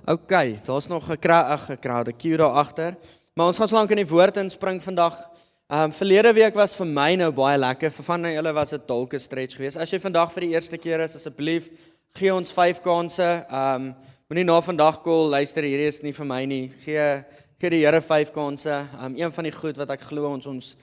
Okay, daar's nog 'n crowd, 'n queue daar agter. Maar ons gaan so lank in die woord inspring vandag. Verlede week was vir my nou baie lekker. Vir van julle was dit dalk 'n stretch geweest. As jy vandag vir die eerste keer is, asseblief gee ons 5 kansse. Moenie na vandag call, luister, hierdie is nie vir my nie. Gee die Here 5 kansse. Een van die goed wat ek glo ons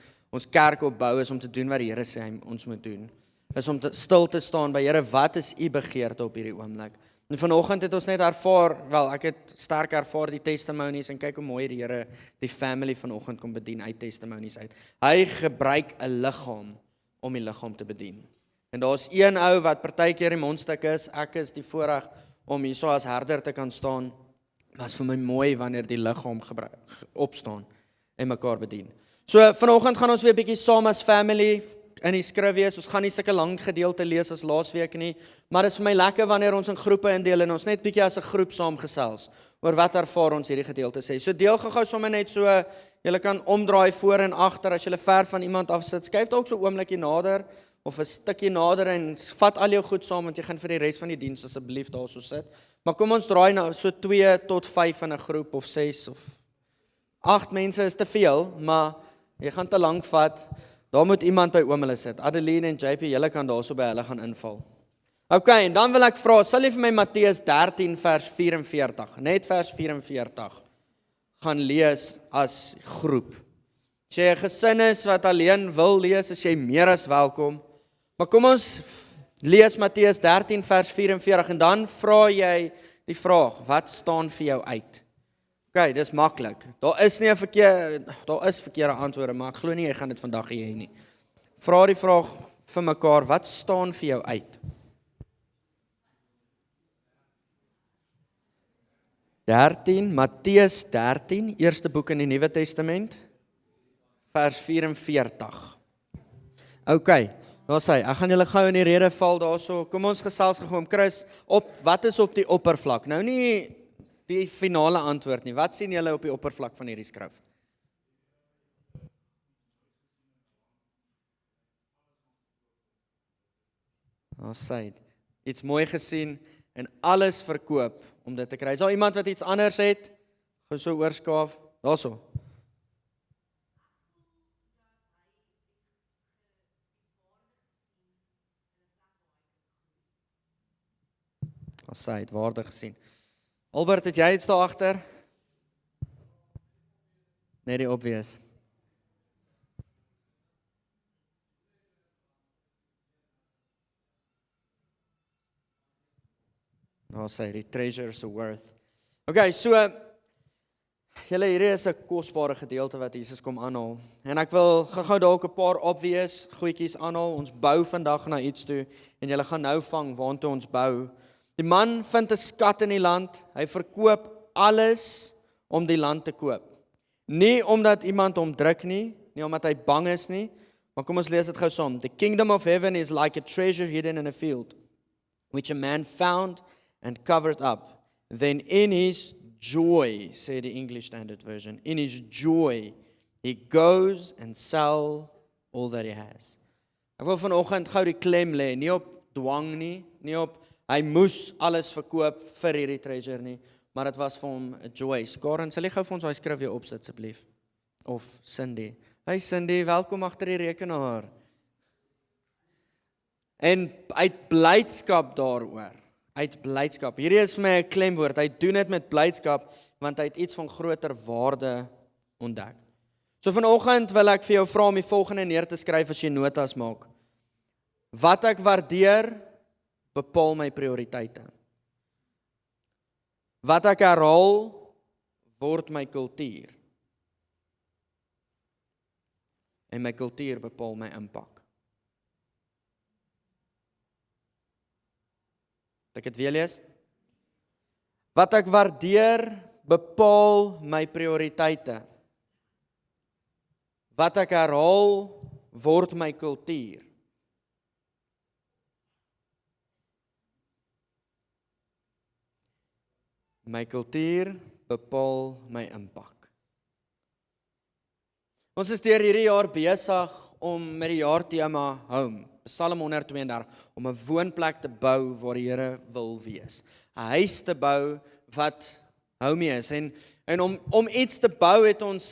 kerk opbou is om te doen wat die Here sê ons moet doen. Is om stil te staan by Here, wat is u begeerte op hierdie oomblik? En vanoggend het ons net ervaar, ek het sterk ervaar die testimonies en kyk hoe mooi die Here die family vanoggend kom bedien uit testimonies uit. Hy gebruik 'n liggaam om die liggaam te bedien. En daar's een ou wat partykeer die mondstuk is, ek is die voorreg om hierso as herder te kan staan. Was vir my mooi wanneer die liggaam opstaan en mekaar bedien. So vanoggend gaan ons weer 'n bietjie saam as family in die skrif wees. Ons gaan nie sulke lang gedeelte lees as laasweek nie, maar dit is vir my lekker wanneer ons in groepe indeel en ons net bietjie as 'n groep saamgesels oor wat ervaar ons hierdie gedeelte sê. So deel gou sommer net so, julle kan omdraai voor en agter as julle ver van iemand af sit. Skuif dalk so 'n oombliekie nader of 'n stukkie nader en vat al jou goed saam want jy gaan vir die res van die diens asseblief daar so sit. Maar kom ons draai nou so 2 tot 5 in 'n groep of 6 of 8 mense is te veel, maar jy gaan te lank vat. Daar moet iemand by oom hulle sit. Adeline en JP, julle kan daarso by hulle gaan inval. Okay, en dan wil ek vra, sal jy vir my Matteus 13 vers 44, net vers 44, gaan lees as groep. As jy 'n gesin is wat alleen wil lees, is jy meer as welkom. Maar kom ons lees Matteus 13 vers 44 en dan vra jy die vraag, wat staan vir jou uit? Okay, dis maklik. Daar is verkeerde antwoorde, maar ek glo nie jy gaan dit vandag hê nie. Vra die vraag vir mekaar, wat staan vir jou uit? 13, Matteus 13, eerste boek in die Nuwe Testament, vers 44. Okay, daar sê, ek gaan julle gou in die rede val daarso. Kom ons gesels gou om Chris, wat is op die oppervlak? Nou nie die finale antwoord nie. Wat sien julle op die oppervlak van hierdie skrif? Ons sê, iets mooi gesien en alles verkoop om dit te kry. Is daar iemand wat iets anders het? Gou so oorskaaf. Daarso. Ons sê, waardig gesien. Albert, het jy iets daar agter? Net die obvious. Nou sê die treasures of worth. Okay, so julle hierdie is 'n kosbare gedeelte wat Jesus kom aanhaal. En ek wil gou dalk 'n paar obvious goedjies aanhaal. Ons bou vandag na iets toe en julle gaan nou vang waartoe ons bou. Die man vind 'n skat in die land, hy verkoop alles om die land te koop. Nie omdat iemand hom druk nie omdat hy bang is nie, maar kom ons lees dit gou saam. The kingdom of heaven is like a treasure hidden in a field, which a man found and covered up. Then in his joy, say the English Standard Version, in his joy, he goes and sell all that he has. Ek wil vanoggend gou die klem lê, nie op dwang nie op hy moes alles verkoop vir hierdie treasure nie, maar dit was vir hom 'n joy. Karen, sal jy gou vir ons daai skrif weer opsit asseblief? Of Cindy. Hey Cindy, welkom agter die rekenaar. En uit blydskap daaroor. Uit blydskap. Hierdie is vir my 'n klemwoord. Hy doen dit met blydskap want hy het iets van groter waarde ontdek. So vanoggend wil ek vir jou vra om die volgende neer te skryf as jy notas maak. Wat ek waardeer bepaal my prioriteite. Wat ek herhaal, word my kultuur. En my kultuur bepaal my impak. Ek het weer lees. Wat ek waardeer, bepaal my prioriteite. Wat ek herhaal, word my kultuur. My kultuur bepaal my impak. Ons is deur hierdie jaar besig om met die jaartema Home, Psalm 132, om 'n woonplek te bou waar die Here wil wees. 'n Huis te bou wat homie is. En om iets te bou het ons,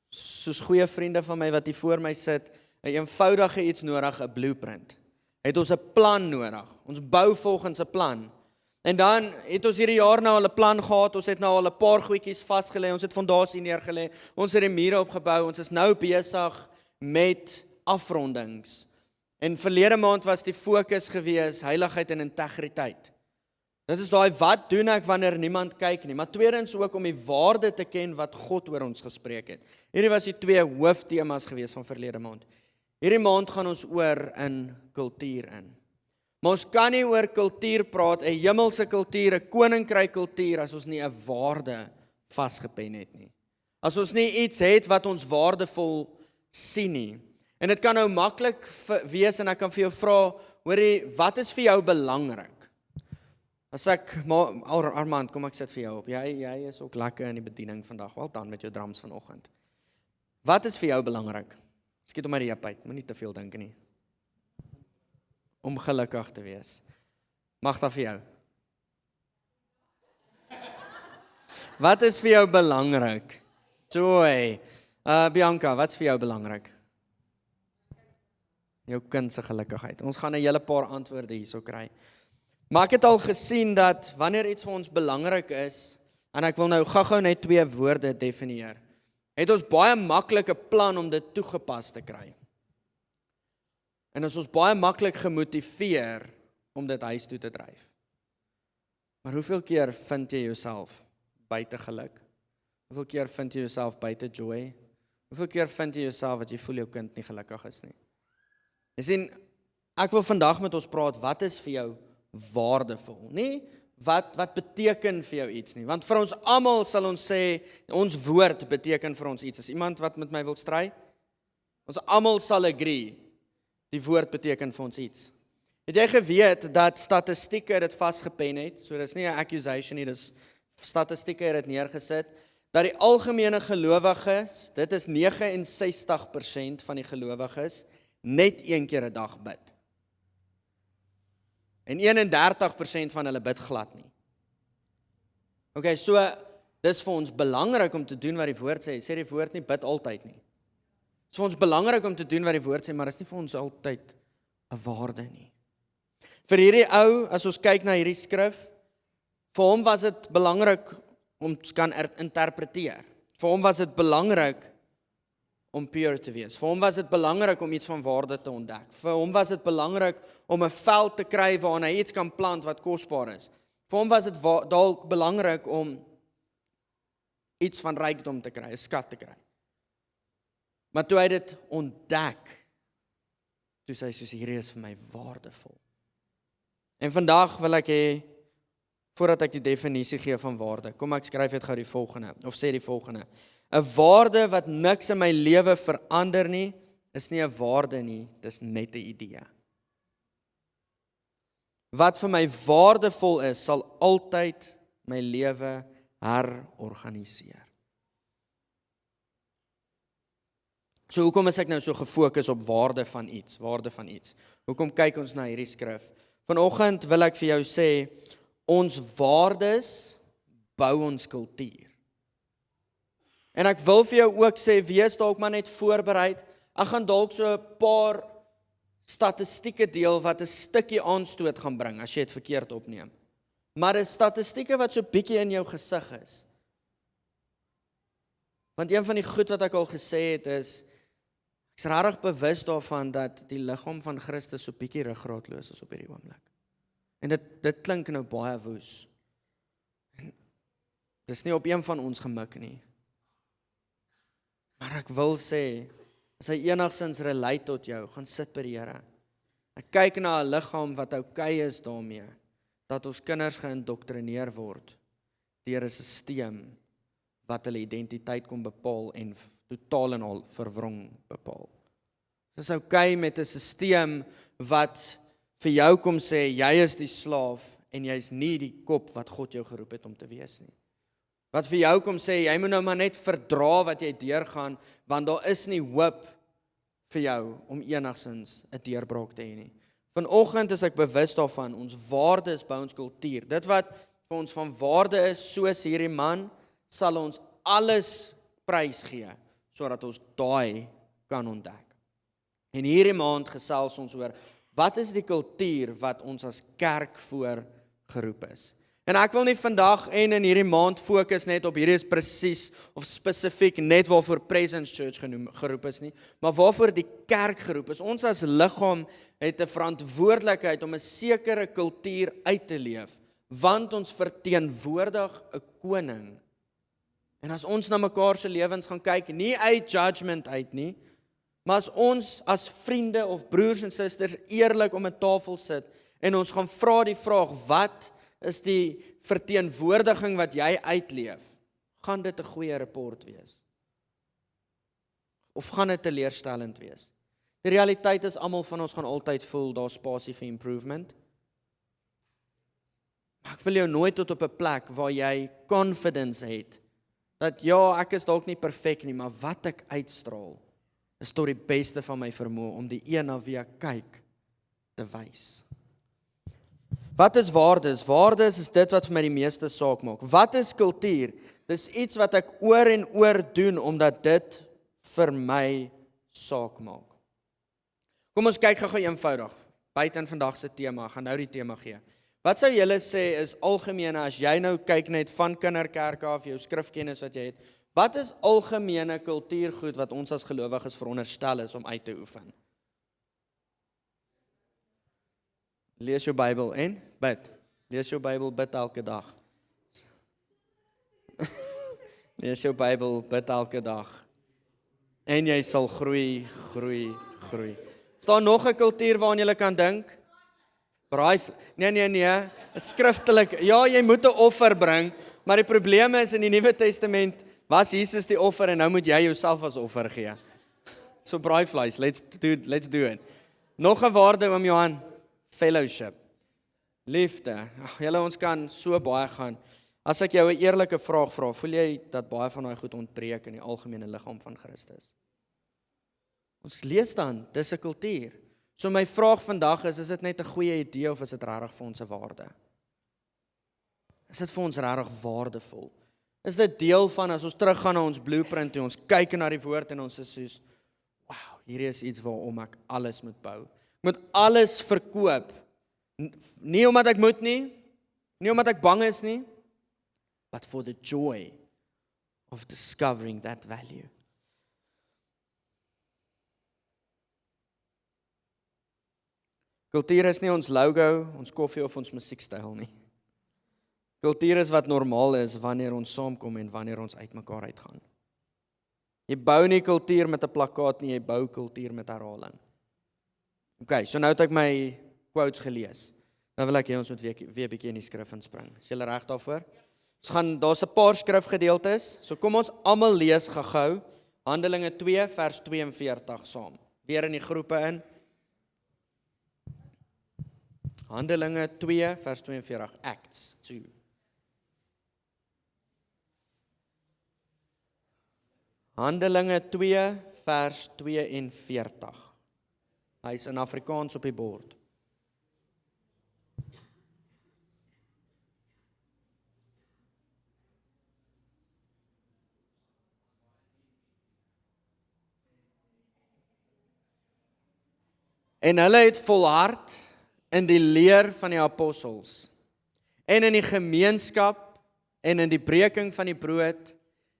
soos goeie vriende van my wat hier voor my sit, 'n eenvoudige iets nodig, 'n blueprint. Het ons 'n plan nodig. Ons bou volgens 'n plan. En dan het ons hierdie jaar nou al 'n plan gehad, ons het nou al 'n paar goedjies vasgelê, ons het fondasie neergelê, ons het die mure opgebou, ons is nou besig met afrondings. En verlede maand was die fokus gewees, heiligheid en integriteit. Dit is daai, wat doen ek wanneer niemand kyk nie, maar tweedens ook om die waarde te ken wat God oor ons gespreek het. Hierdie was die 2 hooftemas gewees van verlede maand. Hierdie maand gaan ons oor in kultuur in. Maar ons kan nie oor kultuur praat, 'n hemelse kultuur, 'n koninkryk kultuur, as ons nie 'n waarde vasgepen het nie. As ons nie iets het wat ons waardevol sien nie. En dit kan nou maklik wees, en ek kan vir jou vra, hoorie, wat is vir jou belangrik? As ek, maar Armand, kom ek sit vir jou op. Jy is ook lekker in die bediening vandag. Wel dan met jou drums vanoggend. Wat is vir jou belangrik? Skiet om my reep uit, moenie te veel dink nie. Om gelukkig te wees. Mag dat vir jou? Wat is vir jou belangrik? Joy. Bianca, wat is vir jou belangrik? Jou kind se gelukigheid. Ons gaan 'n hele paar antwoorde hierso kry. Maar ek het al gesien dat wanneer iets vir ons belangrik is, en ek wil nou gou-gou net 2 woorde definieer, het ons baie maklike plan om dit toegepas te kry. En is ons baie maklik gemotiveer om dit huis toe te dryf. Maar hoeveel keer vind jy jouself buite geluk? Hoeveel keer vind jy jouself buite joy? Hoeveel keer vind jy jouself dat jy voel jou kind nie gelukkig is nie? Jy sien, ek wil vandag met ons praat, wat is vir jou waardevol? Nie wat beteken vir jou iets nie, want vir ons almal sal ons sê, ons woord beteken vir ons iets. Is iemand wat met my wil stry? Ons almal sal agree, die woord beteken vir ons iets. Het jy geweet dat statistieke dit vasgepen het, so dis nie 'n accusation nie, dis statistieke het dit neergesit, dat die algemene gelowiges, dit is 69% van die gelowiges, net 1 keer 'n dag bid. En 31% van hulle bid glad nie. Okay, so dis vir ons belangrik om te doen wat die woord sê. Sê die woord nie bid altyd nie. Dis vir ons belangrik om te doen wat die woord sê, maar dis nie vir ons altyd 'n waarde nie. Vir hierdie ou, as ons kyk na hierdie skrif, vir hom was dit belangrik om te kan interpreteer. Vir hom was dit belangrik om pure te wees. Vir hom was dit belangrik om iets van waarde te ontdek. Vir hom was dit belangrik om 'n veld te kry waarin hy iets kan plant wat kosbaar is. Vir hom was dit dalk belangrik om iets van rykdom te kry, 'n skat te kry. Maar toe hy dit ontdek, toe sê hy soos, hierdie is vir my waardevol. En vandag wil ek hê, voordat ek die definisie gee van waarde, kom ek skryf dit gou die volgende, of sê die volgende. 'n waarde wat niks in my lewe verander nie, is nie 'n waarde nie, dis net 'n idee. Wat vir my waardevol is, sal altyd my lewe herorganiseer. So hoekom is ek nou so gefokus op waarde van iets? Hoekom kyk ons na hierdie skrif? Vanoggend wil ek vir jou sê, ons waardes bou ons kultuur. En ek wil vir jou ook sê, wees dalk maar net voorbereid. Ek gaan dalk so 'n paar statistieke deel wat 'n stukkie aanstoot gaan bring as jy dit verkeerd opneem. Maar dis statistieke wat so bietjie in jou gesig is. Want een van die goed wat ek al gesê het is, ek's regtig bewus daarvan dat die liggaam van Christus so bietjie ruggraatloos is op hierdie oomblik. En dit klink nou baie woes. En dis nie op een van ons gemik nie. Maar ek wil sê, as hy enigstens relate tot jou, gaan sit by die Here. Ek kyk na 'n liggaam wat okay is daarmee, dat ons kinders geïndoktrineer word deur 'n stelsel wat hulle identiteit kom bepaal en totaal en al verwrong bepaal. Dit is okay met 'n stelsel wat vir jou kom sê, jy is die slaaf en jy is nie die kop wat God jou geroep het om te wees nie. Wat vir jou kom sê, jy moet nou maar net verdra wat jy deurgaan, want daar is nie hoop vir jou om enigstens 'n deurbraak te hê nie. Vanoggend is ek bewus daarvan, ons waardes bou ons kultuur. Dit wat vir ons van waarde is, soos hierdie man, sal ons alles prys gee, sodat ons daai kan ontdek. En hierdie maand gesels ons oor, wat is die kultuur wat ons as kerk voor geroep is? En ek wil nie vandag en in hierdie maand fokus net op hierdie is presies of spesifiek net waarvoor Presence Church geroep is nie, maar waarvoor die kerk geroep is. Ons as liggaam het 'n verantwoordelikheid om 'n sekere kultuur uit te leef, want ons verteenwoordig 'n koning. En as ons na mekaar se lewens gaan kyk, nie uit judgment uit nie, maar as ons as vriende of broers en susters eerlik om 'n tafel sit en ons gaan vra die vraag, wat is die verteenwoordiging wat jy uitleef, gaan dit 'n goeie rapport wees? Of gaan dit teleurstellend wees? Die realiteit is, almal van ons gaan altyd voel, daar's spasie vir improvement. Maar ek wil jou nooit tot op 'n plek waar jy confidence het, dat ja, ek is dalk nie perfek nie, maar wat ek uitstraal, is tot die beste van my vermoë om die een na wie ek kyk, te wys. Wat is waardes? Waardes is dit wat vir my die meeste saak maak. Wat is kultuur? Dis iets wat ek oor en oor doen, omdat dit vir my saak maak. Kom ons kyk gou eenvoudig, buiten vandag se tema, gaan nou die tema gee. Wat sou julle sê is algemene, as jy nou kyk net van kinderkerke af, jou skrifkennis wat jy het, wat is algemene kultuurgoed wat ons as gelowiges veronderstel is om uit te oefen? Lees jou Bybel en bid. Lees jou Bybel, bid elke dag. Lees jou Bybel, bid elke dag. En jy sal groei. Is daar nog 'n kultuur waaraan jy kan dink? Nee, skriftelik. Ja, jy moet 'n offer bring, maar die probleem is in die Nuwe Testament was Jesus die offer en nou moet jy jouself as offer gee. So braaivleis, let's do it. Nog 'n waarde oom Johan, fellowship. Liefde. Julle, ons kan so baie gaan. As ek jou 'n eerlike vraag vra, voel jy dat baie van daai goed ontbreek in die algemene liggaam van Christus? Ons lees dan, dis 'n kultuur. So my vraag vandag is dit net 'n goeie idee of is dit regtig vir ons 'n waarde? Is dit vir ons regtig waardevol? Is dit deel van, as ons teruggaan na ons blueprint en ons kyk na die woord en ons is soos, wow, hierdie is iets waarom ek alles moet bou. Ek moet alles verkoop. Nie omdat ek moet nie omdat ek bang is nie, but for the joy of discovering that value. Kultuur is nie ons logo, ons koffie of ons musiekstyl nie. Kultuur is wat normaal is wanneer ons saamkom en wanneer ons uit mekaar uitgaan. Jy bou nie kultuur met 'n plakkaat nie, jy bou kultuur met herhaling. Okay, so nou het ek my quotes gelees. Nou wil ek hê ons moet weer bietjie in die skrif inspring. Is julle reg daarvoor? Daar's 'n paar skrifgedeeltes, so kom ons almal lees gou-gou Handelinge 2 vers 42 saam. Weer in die groepe in. Handelinge 2 vers 42, Acts 2. Handelinge 2 vers 42. Hy is in Afrikaans op die bord. En hulle het volhard in die leer van die apostels, en in die gemeenskap, en in die breking van die brood,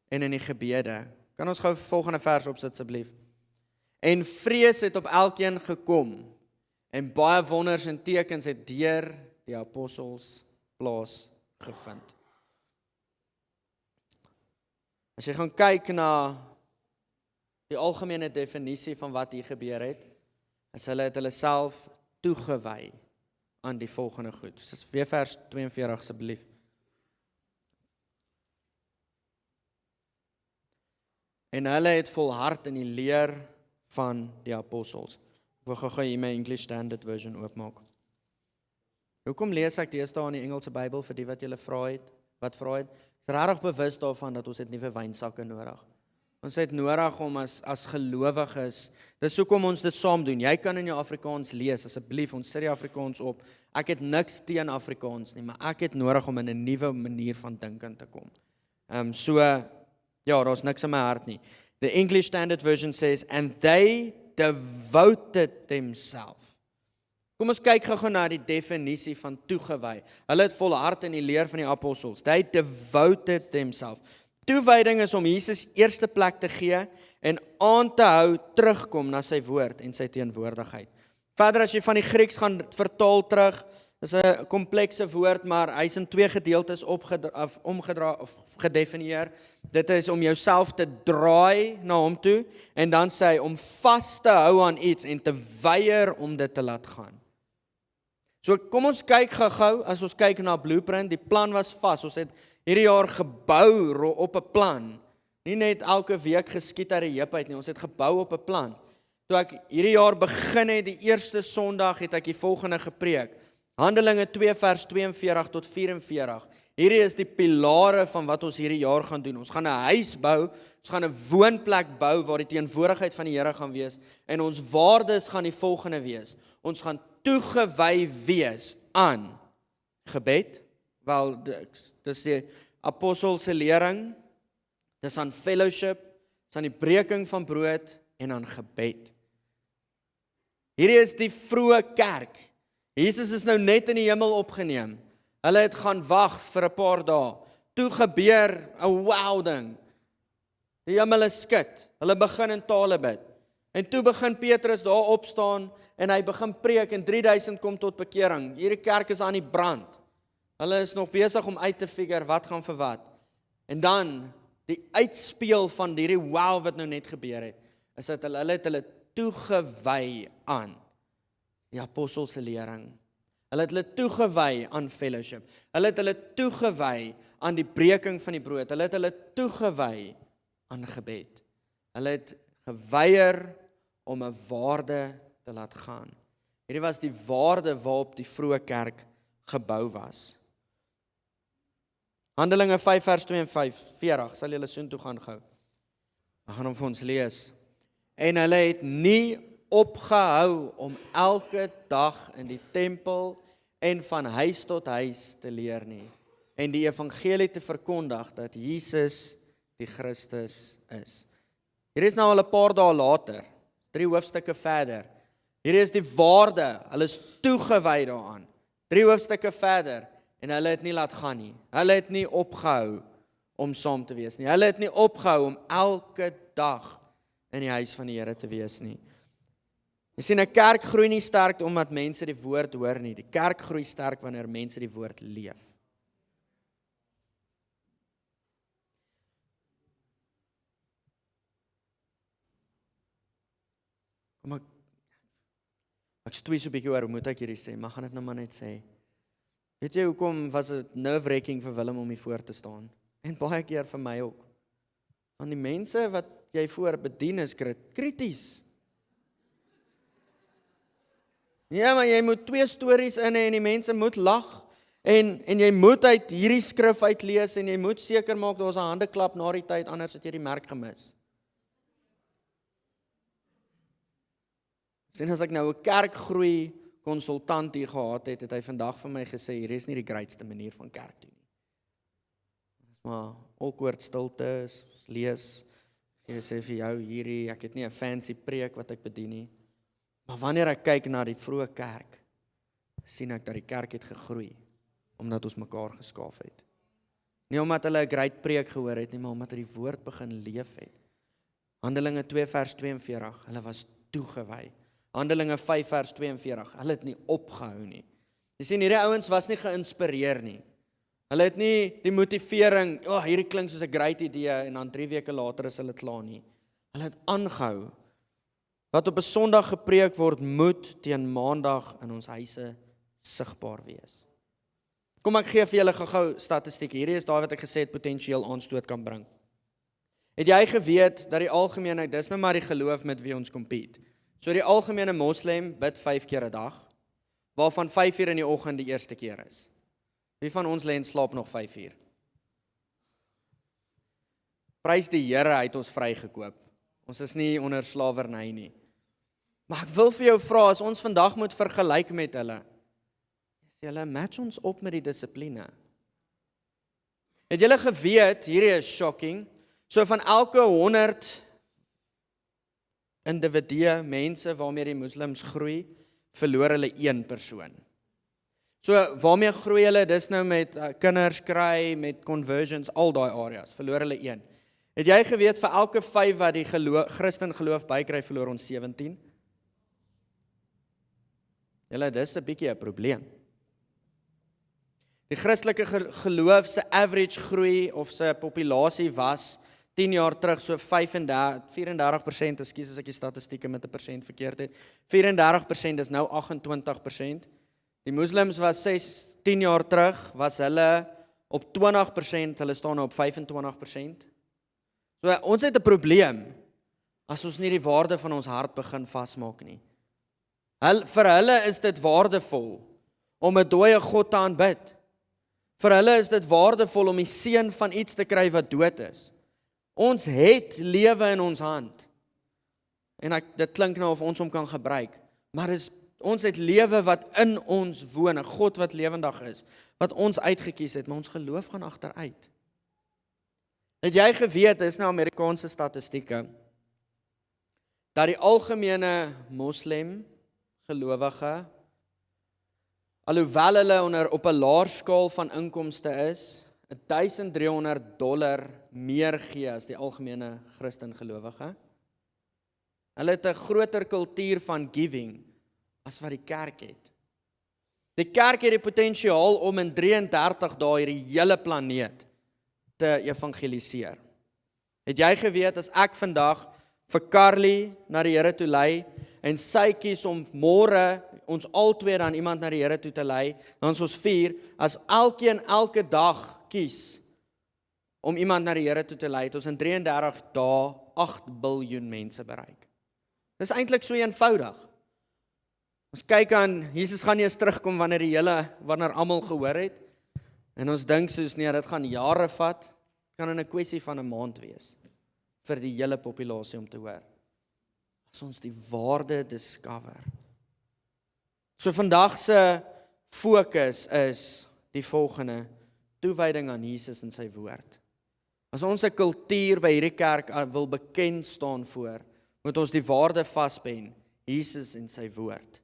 en in die gebede. Kan ons gou volgende vers opsit asseblief? En vrees het op elkeen gekom, en baie wonders en tekens het deur die apostels plaas gevind. As jy gaan kyk na die algemene definisie van wat hier gebeur het, is hulle het hulle self toegewy aan die volgende goed. Dis weer vers 42 asseblief. En hulle het volhard in die leer van die apostels. Ek wil gou hier my English Standard Version oopmaak. Hoekom lees ek deesdae in die Engelse Bybel vir die wat julle vra het? Wat vra het? Is regtig bewus daarvan dat ons het nuwe wynsakke nodig. Ons het nodig om as gelowiges, dis hoekom ons dit saam doen. Jy kan in jou Afrikaans lees, asseblief, ons sit die Afrikaans op. Ek het niks teen Afrikaans nie, maar ek het nodig om in 'n nuwe manier van dink te kom. Ja, daar's niks in my hart nie. The English Standard Version says, and they devoted themselves. Kom ons kyk gou na die definisie van toegewy. Hulle het volhard in die leer van die apostels. They devoted themselves. Toewyding is om Jesus eerste plek te gee en aan te hou terugkom na sy woord en sy teenwoordigheid. Verder as jy van die Grieks gaan vertaal terug, is 'n komplekse woord, maar hy's in 2 gedeeltes omgedra of gedefinieer. Dit is om jouself te draai na hom toe en dan sê hy om vas te hou aan iets en te weier om dit te laat gaan. So kom ons kyk gou-gou, as ons kyk na Blueprint, die plan was vas. Ons het hierdie jaar gebou op 'n plan. Nie net elke week geskiet uit die heup uit nie, ons het gebou op 'n plan. Toe ek hierdie jaar begin het, die eerste Sondag, het ek die volgende gepreek. Handelinge 2 vers 42 tot 44. Hierdie is die pilare van wat ons hierdie jaar gaan doen. Ons gaan 'n huis bou, ons gaan 'n woonplek bou waar die teenwoordigheid van die Here gaan wees en ons waardes gaan die volgende wees. Ons gaan toegewy wees aan gebed, wel dis die apostel se lering, dis aan fellowship, dis aan die breking van brood en aan gebed. Hierdie is die vroeë kerk. Jesus is nou net in die hemel opgeneem. Hulle het gaan wag vir 'n paar dae. Toe gebeur 'n wow ding. Die hemel is skud. Hulle begin in tale bid. En toe begin Petrus daar opstaan en hy begin preek en 3000 kom tot bekering. Hierdie kerk is aan die brand. Hulle is nog besig om uit te figure wat gaan vir wat. En dan die uitspeel van hierdie wow wat nou net gebeur het, is dat hulle het hulle toegewy aan die apostel se lering. Hulle het hulle toegewy aan fellowship. Hulle het hulle toegewy aan die breking van die brood. Hulle het hulle toegewy aan gebed. Hulle het geweier om 'n waarde te laat gaan. Hierdie was die waarde waarop die vroeë kerk gebou was. Handelinge 5 vers 42, sal julle soontoe gaan gou. Ek gaan hom vir ons lees. En hulle het nie opgehou om elke dag in die tempel en van huis tot huis te leer nie, en die evangelie te verkondig dat Jesus die Christus is. Hier is nou al 'n paar dae later, 3 hoofstukke verder. Hier is die waarde, hulle is toegewy daaraan. 3 hoofstukke verder, en hulle het nie laat gaan nie. Hulle het nie opgehou om saam te wees nie. Hulle het nie opgehou om elke dag in die huis van die Here te wees nie. Jy sien, 'n kerk groei nie sterk omdat mense die woord hoor nie. Die kerk groei sterk wanneer mense die woord leef. Kom ek stoei so 'n bietjie oor, hoe moet ek hierdie sê, maar gaan dit nou maar net sê. Weet jy hoekom was dit nerve-wracking vir Willem om hier voor te staan? En baie keer vir my ook. Want die mense wat jy voor bedien is krities. Ja, maar jy moet 2 stories in en die mense moet lag en jy moet uit hierdie skrif uitlees en jy moet seker maak daar's 'n handeklap na die tyd, anders het jy die merk gemis. Sien, as ek nou 'n kerkgroei konsultant hier gehad het, het hy vandag vir my gesê, hier is nie die grootste manier van kerk doen nie. Dis maar awkward stilte, lees, jy sê vir jou hierdie, ek het nie 'n fancy preek wat ek bedien nie. Maar wanneer ek kyk na die vroeë kerk, sien ek dat die kerk het gegroei, omdat ons mekaar geskaaf het. Nie omdat hulle 'n great preek gehoor het nie, maar omdat hulle die woord begin leef het. Handelinge 2 vers 42, hulle was toegewy. Handelinge 5 vers 42, hulle het nie opgehou nie. Jy sien, hierdie ouens was nie geïnspireer nie. Hulle het nie die motivering, hierdie klink soos 'n great idee, en dan 3 weke later is hulle klaar nie. Hulle het aangehou. Wat op 'n Sondag gepreek word, moet teen Maandag in ons huise sigbaar wees. Kom ek gee vir julle gou-gou statistieke. Hierdie is daai wat ek gesê het potensieel aanstoot kan bring. Het jy geweet dat die algemene, dis nou maar die geloof met wie ons compete. So die algemene moslem bid 5 keer 'n dag, waarvan 5 uur in die oggend die eerste keer is. Wie van ons lê en slaap nog 5 uur? Prys die Here, hy het ons vrygekoop. Ons is nie onder slawerny nie. Maar ek wil vir jou vra, as ons vandag moet vergelyk met hulle, is julle match ons op met die dissipline? Het julle geweet, hierdie is shocking, so van elke 100 individue, mense waarmee die moslims groei, verloor hulle 1 persoon. So waarmee groei hulle, dis nou met kinders kry, met conversions, al daai areas, verloor hulle 1. Het jy geweet, vir elke 5 wat die Christen geloof bykry, verloor ons 17? Julle, dis 'n bietjie 'n probleem. Die Christelike geloof se average groei of se populasie was 10 jaar terug so 34%, ekskuus as ek die statistieke met 'n persent verkeerd het. 34% is nou 28%. Die moslems was 10 jaar terug, was hulle op 20%, hulle staan nou op 25%. So ons het 'n probleem as ons nie die waarde van ons hart begin vasmaak nie. Vir hulle is dit waardevol om 'n dooie God te aanbid. Vir hulle is dit waardevol om die seën van iets te kry wat dood is. Ons het lewe in ons hand. En dit klink nou of ons hom kan gebruik, maar ons het lewe wat in ons woon, 'n God wat lewendig is, wat ons uitgekies het, maar ons geloof gaan agteruit. Het jy geweet, dis nou Amerikaanse statistieke, dat die algemene moslim gelowige, alhoewel hulle op 'n laer skaal van inkomste is, $1,300 meer gee as die algemene Christen gelowige. Hulle het 'n groter kultuur van giving as wat die kerk het. Die kerk het die potensiaal om in 33 dae hierdie hele planeet te evangeliseer. Het jy geweet, as ek vandag vir Carly na die Here toe lei, en sy kies om môre ons albei dan iemand na die Here toe te lei, dan is ons 4, as elkeen elke dag kies om iemand na die Here toe te lei, het ons in 33 dae 8 biljoen mense bereik. Dis eintlik so eenvoudig. Ons kyk aan, Jesus gaan nie eens terugkom wanneer almal gehoor het, en ons dink soos, nee, dit gaan jare vat, kan in 'n kwessie van 'n maand wees, vir die hele populasie om te hoor. As ons die waarde discover. So vandag se fokus is die volgende: toewyding aan Jesus en sy woord. As ons 'n kultuur by hierdie kerk wil bekend staan voor, moet ons die waarde vaspen, Jesus en sy woord.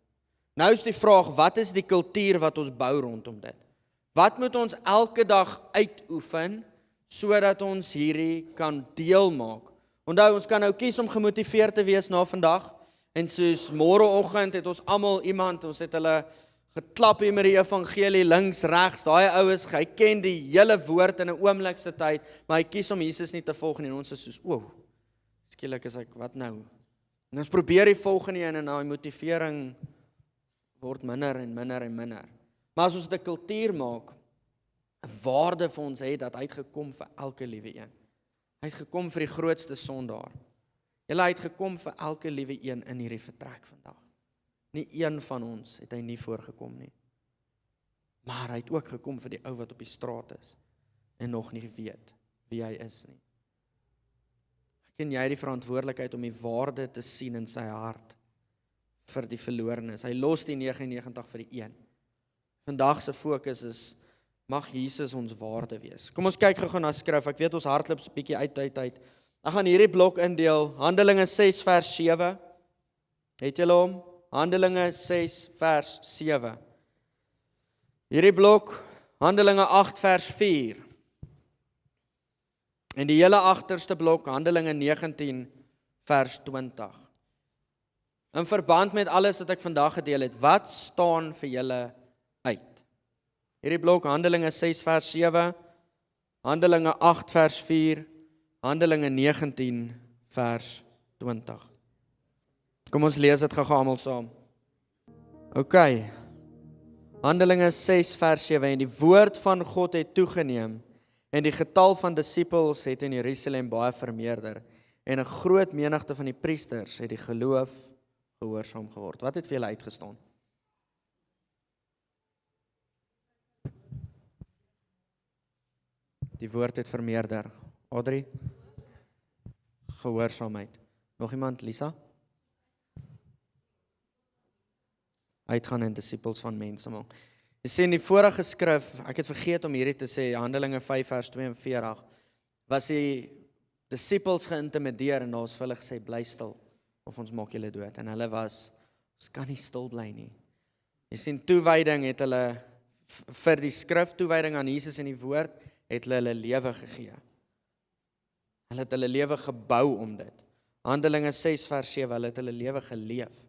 Nou is die vraag, wat is die kultuur wat ons bou rondom dit? Wat moet ons elke dag uitoefen, sodat ons hierdie kan deel maak? Onthou, ons kan nou kies om gemotiveerd te wees na vandag, en soos môreoggend het ons almal iemand, ons het hulle geklap hier met die evangelie links, regs, daai oues, hy ken die hele woord in 'n oomblik se tyd, maar hy kies om Jesus nie te volg nie, en ons is soos, skielik is ek, wat nou? En ons probeer die volgende een, en daai motivering word minder en minder en minder. Maar as ons dit 'n kultuur maak, 'n waarde vir ons het, dat hy het gekom vir elke liewe een. Hy het gekom vir die grootste sondaar. Hy het gekom vir elke liewe een in hierdie vertrek vandag. Nie een van ons het hy nie voorgekom nie. Maar hy het ook gekom vir die ou wat op die straat is en nog nie weet wie hy is nie. Ek en jy die verantwoordelikheid om die waarde te sien in sy hart vir die verlorenes. Hy los die 99 vir die een. Vandag se fokus is, mag Jesus ons waarde wees. Kom ons kyk gou na skrif. Ek weet ons hardloop 'n bietjie uit. Ek gaan hierdie blok indeel. Handelinge 6 vers 7. Het julle hom? Handelinge 6 vers 7. Hierdie blok, Handelinge 8 vers 4. En die hele agterste blok, Handelinge 19 vers 20. In verband met alles wat ek vandag gedeel het, wat staan vir julle uit? Hierdie blok, Handelinge 6 vers 7, Handelinge 8 vers 4, Handelinge 19 vers 20. Kom ons lees dit gou almal saam. OK. Handelinge 6 vers 7, en die woord van God het toegeneem, en die getal van disippels het in Jerusalem baie vermeerder, en 'n groot menigte van die priesters het die geloof gehoorsaam geword. Wat het vir julle uitgestaan? Die woord het vermeerder. Audrey? gehoorsaamheid. Nog iemand, Lisa? Uitgaan en disippels van mense maak. Jy sien die vorige skrif, ek het vergeet om hierdie te sê, Handelinge 5 vers 42, was die disippels geïntimideer en daar is vir hulle gesê, bly stil, of ons maak julle dood. En hulle was, ons kan nie stil bly nie. Jy sien, toewyding het hulle, vir die skrif, toewyding aan Jesus en die woord, het hulle lewe gegee. Hulle het hulle lewe gebou om dit. Handelinge 6 vers 7, hulle het hulle lewe geleef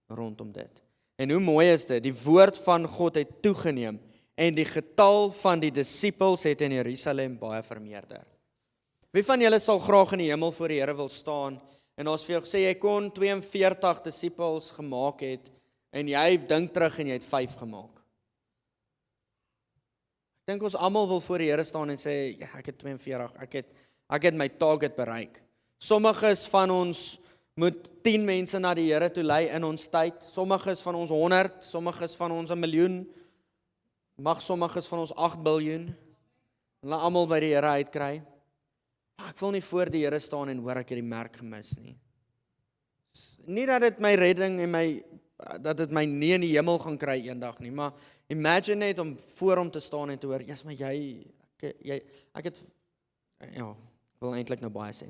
rondom dit. En hoe mooi is dit, die woord van God het toegeneem, en die getal van die disippels het in Jerusalem baie vermeerder. Wie van julle sal graag in die hemel voor die Here wil staan, en ons vir jou gesê, jy kon 42 disippels gemaak het, en jy dink terug en jy het 5 gemaak. Ek dink ons almal wil voor die Here staan en sê, ja, ek het 42, ek het my target bereik. Sommiges van ons moet 10 mense na die Here toe lei in ons tyd, sommiges van ons 100, sommiges van ons 1 miljoen, mag sommiges van ons 8 biljoen, en laat almal by die Here uitkry. Maar ek wil nie voor die Here staan en hoor ek het die merk gemis nie. Nie dat dit my redding en dat dit my nie in die hemel gaan kry eendag nie, maar imagine net om voor hom te staan en te hoor, ja, maar ek wil eintlik nou baie sê.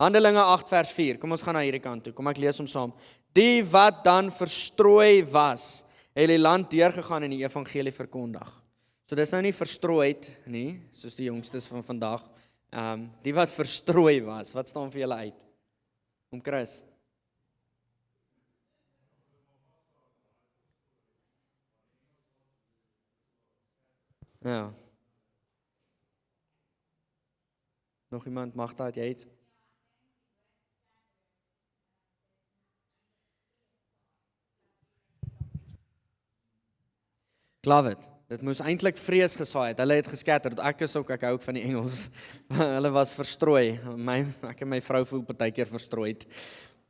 Handelinge 8 vers 4, kom ons gaan na hierdie kant toe, kom ek lees hom saam. Die wat dan verstrooi was, het die land deurgegaan en die evangelie verkondig. So dis nou nie verstrooid nie, soos die jongstes van vandag. Die wat verstrooi was, wat staan vir julle uit? Om Chris. Ja. Nog iemand, Magda, het jy iets? Love it. Dit moes eintlik vrees gesaai het. Hulle het geskatter. Ek hou ook van die Engels. Hulle was verstrooi. Ek en my vrou voel partykeer verstrooid.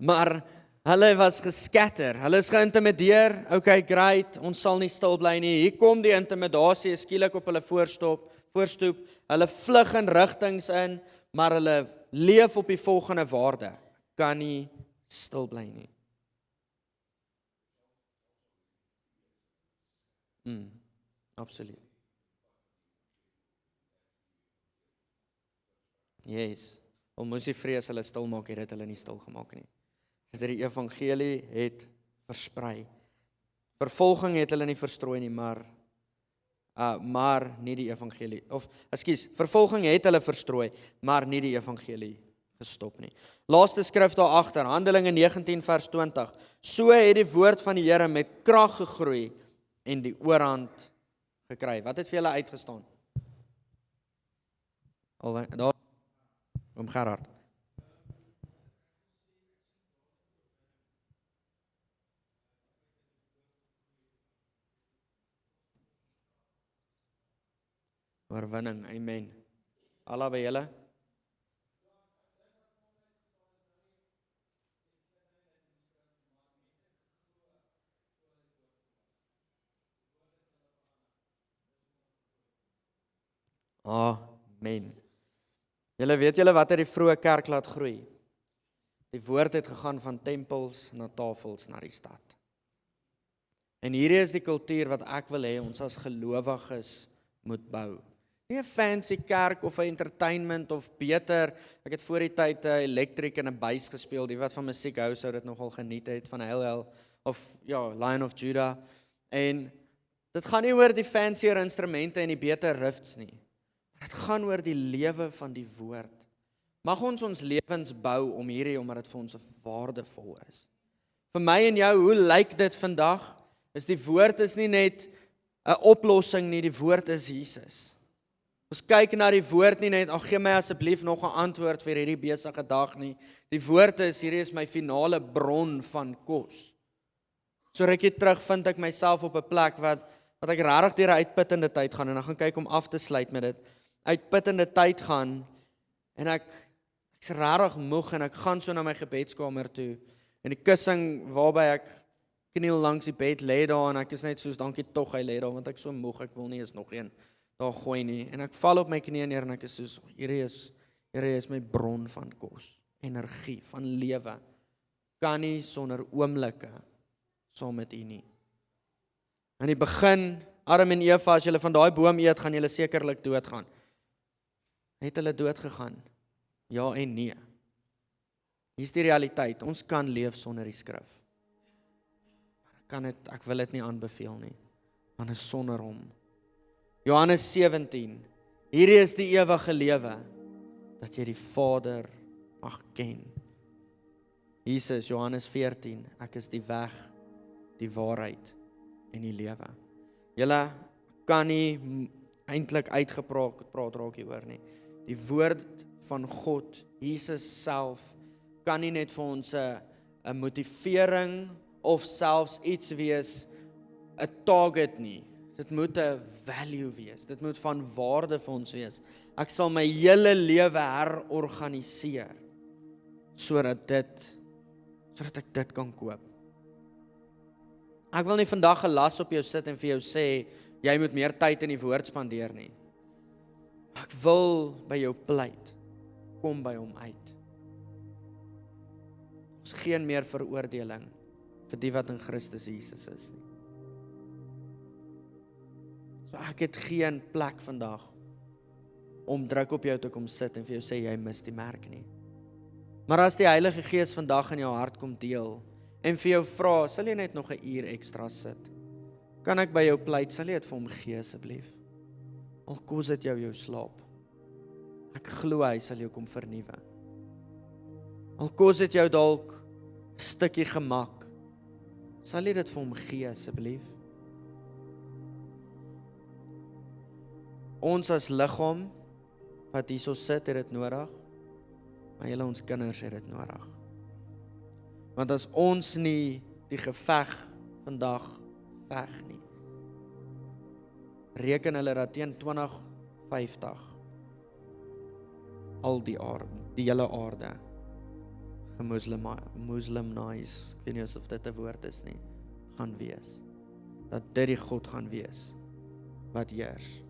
Maar hulle was geskatter. Hulle is geïntimideer. Okay, great. Ons sal nie stil bly nie. Hier kom die intimidasie skielik op hulle voorstoep. Hulle vlug in rigtings in, maar hulle leef op die volgende waarde. Kan nie stil bly nie. Absoluut. Yes. Al moes die vrees hulle stil maak, het hulle nie stil gemaak nie. Dat die evangelie het versprei. Vervolging het hulle nie verstrooi nie, maar nie die evangelie. Vervolging het hulle verstrooi, maar nie die evangelie gestop nie. Laaste skrif daar agter, Handelinge 19 vers 20. So het die woord van die Here met krag gegroei en die oorhand gekry. Wat het vir julle uitgestaan? Daar, om Gerard. Oorwinning, amen. Allah by julle. Amen. Weet julle wat het die vroeë kerk laat groei? Die woord het gegaan van tempels na tafels na die stad. En hierdie is die kultuur wat ek wil hê ons as gelowiges moet bou. Nie 'n fancy kerk of 'n entertainment of beter. Ek het voor die tyd 'n elektrik en 'n bass gespeel. Die wat van musiek hou sou dit nogal geniet het van Hail of Lion of Judah. En dit gaan nie oor die fancier instrumente en die beter riffs nie. Dit gaan oor die lewe van die woord. Mag ons lewens bou om hierdie, omdat dit vir ons waardevol is. Vir my en jou, hoe lyk dit vandag? Die woord is nie net 'n oplossing nie, die woord is Jesus. Ons kyk na die woord nie net, gee my asseblief nog 'n antwoord vir hierdie besige dag nie. Die woord is, hierdie is my finale bron van kos. So rukkie terug vind ek myself op 'n plek wat ek regtig deur 'n uitputtende tyd gaan, en dan gaan kyk om af te sluit met dit. Uitputtende tyd gaan, en ek's regtig moeg, en ek gaan so na my gebedskamer toe, en die kussing waarby ek kniel langs die bed lê daar, en ek is net soos, dankie tog hy lê daar, want ek so moeg, ek wil nie eens nog een daar gooi nie, en ek val op my knieë neer, en ek is soos, Here is my bron van kos, energie, van lewe, kan nie sonder oomblikke saam met U nie. In die begin, Adam en Eva, as julle van daai boom eet, gaan julle sekerlik doodgaan. Het hulle doodgegaan? Ja en nee. Hier is die realiteit, ons kan leef sonder die skrif. Ek wil dit nie aanbeveel nie, want is sonder hom. Johannes 17, hierdie is die ewige lewe, dat jy die Vader mag ken. Jesus, Johannes 14, ek is die weg, die waarheid en die lewe. Julle kan nie eintlik uitgepraat raak hieroor nie. Die woord van God, Jesus self, kan nie net vir ons 'n motivering of selfs iets wees, 'n target nie. Dit moet 'n value wees. Dit moet van waarde vir ons wees. Ek sal my hele lewe herorganiseer sodat ek dit kan koop. Ek wil nie vandag 'n las op jou sit en vir jou sê jy moet meer tyd in die woord spandeer nie. Ek wil by jou pleit. Kom by hom uit. Ons geen meer veroordeling vir die wat in Christus Jesus is nie. So ek het geen plek vandag om druk op jou te kom sit en vir jou sê jy mis die merk nie. Maar as die Heilige Gees vandag in jou hart kom deel en vir jou vra, sal jy net nog 'n uur ekstra sit? Kan ek by jou pleit, sal jy dit vir hom gee asseblief? Al kos dit jou slaap. Ek glo hy sal jou kom vernuwe. Al kos dit jou dalk 'n stukkie gemak, sal jy dit vir hom gee asseblief? Ons as liggaam wat hierso sit, het dit nodig, maar julle ons kinders het dit nodig. Want as ons nie die geveg vandag veg nie, reken hulle dat teen 2050 al die hele aarde gemuslimized, ek weet nie of dit 'n woord is nie, gaan wees. Dat dit die God gaan wees wat heers.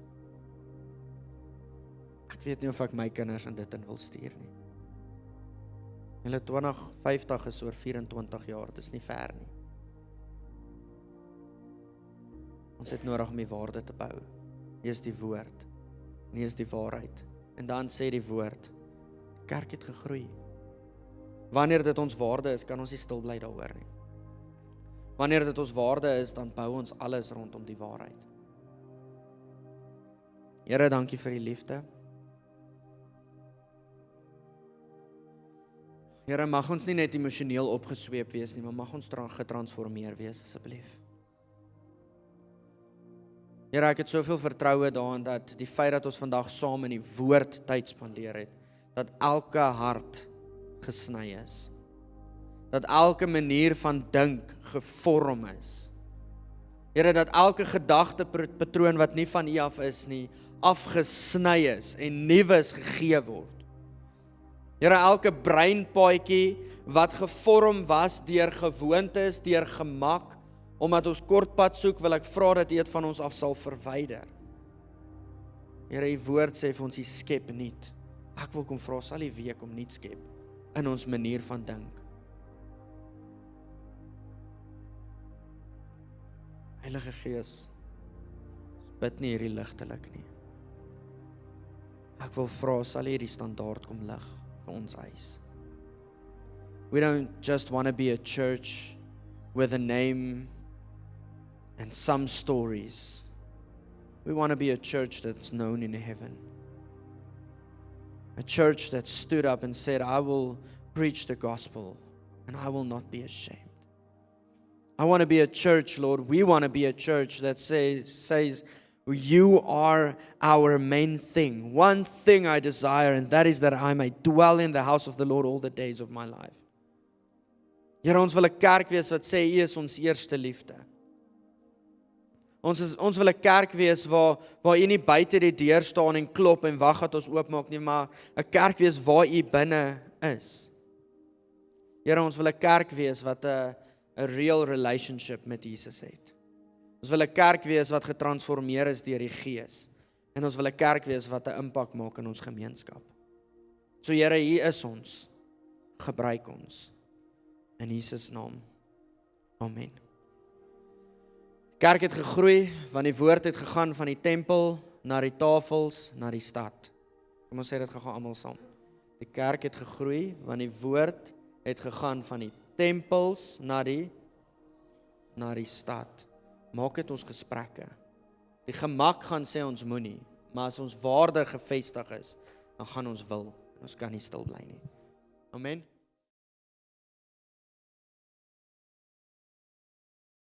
Ek weet nie of ek my kinders in dit in wil stuur nie. Hulle 2050 is oor 24 jaar, dit is nie ver nie. Ons het nodig om die waarde te bou. Hier is die woord, hier is die waarheid. En dan sê die woord, die kerk het gegroei. Wanneer dit ons waarde is, kan ons nie stil bly daaroor nie. Wanneer dit ons waarde is, dan bou ons alles rondom die waarheid. Here, dankie vir die liefde. Here, mag ons nie net emosioneel opgesweep wees nie, maar mag ons getransformeer wees, asseblief. Here, ek het soveel vertroue daarin dat die feit dat ons vandag saam in die woord tyd spandeer het, dat elke hart gesny is. Dat elke manier van dink gevorm is. Here, dat elke gedagtepatroon wat nie van U af is nie, afgesny is en nuus gegee word. Here, elke breinpaadjie wat gevorm was deur gewoontes, deur gemak, omdat ons kort pad soek, wil ek vra dat U dit van ons af sal verwyder. Here, U woord sê vir ons, U skep nuut. Ek wil kom vra, sal U weer kom nuut skep in ons manier van dink. Heilige Gees, bid nie hierdie ligtelik nie. Ek wil vra, sal U hierdie standaard kom lig vir ons huis. We don't just want to be a church with a name and some stories. We want to be a church that's known in heaven. A church that stood up and said, I will preach the gospel and I will not be ashamed. I want to be a church, Lord. We want to be a church that says, You are our main thing. One thing I desire, and that is that I may dwell in the house of the Lord all the days of my life. Here, ons wil 'n kerk wees wat sê, U is ons eerste liefde. Ons wil 'n kerk wees waar U nie buite die deur staan en klop en wag dat ons oopmaak nie, maar 'n kerk wees waar U binne is. Here, ons wil 'n kerk wees wat 'n real relationship met Jesus het. Ons wil 'n kerk wees wat getransformeer is deur die Gees. En ons wil 'n kerk wees wat 'n impak maak in ons gemeenskap. So Here, hier is ons. gebruik ons. In Jesus naam. Amen. Die kerk het gegroei, want die woord het gegaan van die tempel, na die tafels, na die stad. Kom ons sê dit gou almal saam. Die kerk het gegroei, want die woord het gegaan van die tempels, na die stad. Maak dit ons gesprekke. Die gemak gaan sê ons moenie, maar as ons waarde gevestig is, dan gaan ons wil. Ons kan nie stil bly nie. Amen.